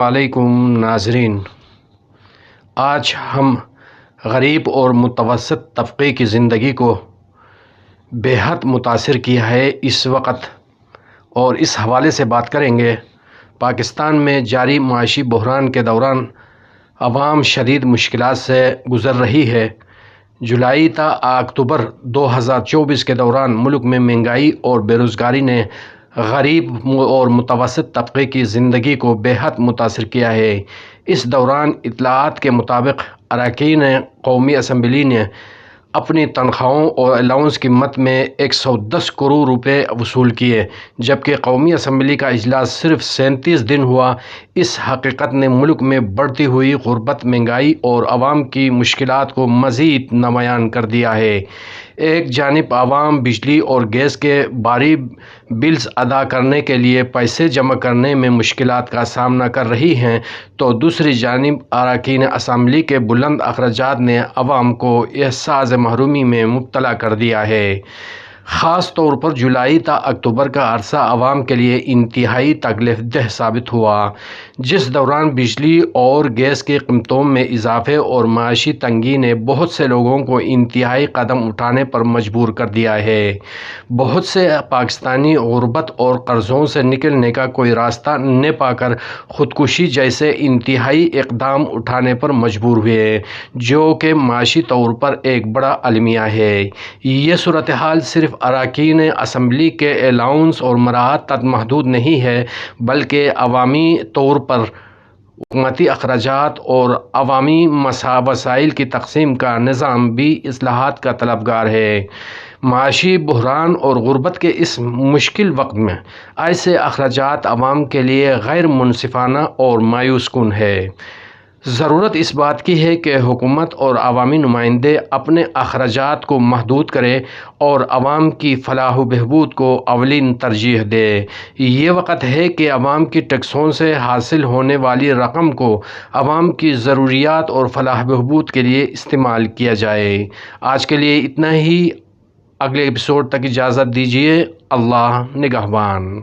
علیکم ناظرین، آج ہم غریب اور متوسط طبقے کی زندگی کو بے حد متاثر کیا ہے اس وقت، اور اس حوالے سے بات کریں گے۔ پاکستان میں جاری معاشی بحران کے دوران عوام شدید مشکلات سے گزر رہی ہے۔ جولائی تا اکتوبر 2024 کے دوران ملک میں مہنگائی اور بے روزگاری نے غریب اور متوسط طبقے کی زندگی کو بے حد متاثر کیا ہے۔ اس دوران اطلاعات کے مطابق اراکین قومی اسمبلی نے اپنی تنخواہوں اور الاؤنس کی مد میں 110 کروڑ روپے وصول کیے، جبکہ قومی اسمبلی کا اجلاس صرف 37 دن ہوا۔ اس حقیقت نے ملک میں بڑھتی ہوئی غربت، مہنگائی اور عوام کی مشکلات کو مزید نمایاں کر دیا ہے۔ ایک جانب عوام بجلی اور گیس کے بھاری بلز ادا کرنے کے لیے پیسے جمع کرنے میں مشکلات کا سامنا کر رہی ہے، تو دوسری جانب اراکین اسمبلی کے بلند اخراجات نے عوام کو احساس محرومی میں مبتلا کر دیا ہے۔ خاص طور پر جولائی تا اکتوبر کا عرصہ عوام کے لیے انتہائی تکلیف دہ ثابت ہوا، جس دوران بجلی اور گیس کی قیمتوں میں اضافے اور معاشی تنگی نے بہت سے لوگوں کو انتہائی قدم اٹھانے پر مجبور کر دیا ہے۔ بہت سے پاکستانی غربت اور قرضوں سے نکلنے کا کوئی راستہ نہ پا کر خودکشی جیسے انتہائی اقدام اٹھانے پر مجبور ہوئے، جو کہ معاشی طور پر ایک بڑا المیہ ہے۔ یہ صورتحال صرف اراکین اسمبلی کے الاؤنس اور مراحت تک محدود نہیں ہے، بلکہ عوامی طور پر حکومتی اخراجات اور عوامی وسائل کی تقسیم کا نظام بھی اصلاحات کا طلبگار ہے۔ معاشی بحران اور غربت کے اس مشکل وقت میں ایسے اخراجات عوام کے لیے غیر منصفانہ اور مایوس کن ہے۔ ضرورت اس بات کی ہے کہ حکومت اور عوامی نمائندے اپنے اخراجات کو محدود کریں اور عوام کی فلاح و بہبود کو اولین ترجیح دیں۔ یہ وقت ہے کہ عوام کی ٹیکسوں سے حاصل ہونے والی رقم کو عوام کی ضروریات اور فلاح و بہبود کے لیے استعمال کیا جائے۔ آج کے لیے اتنا ہی، اگلے ایپیسوڈ تک اجازت دیجیے۔ اللہ نگہبان۔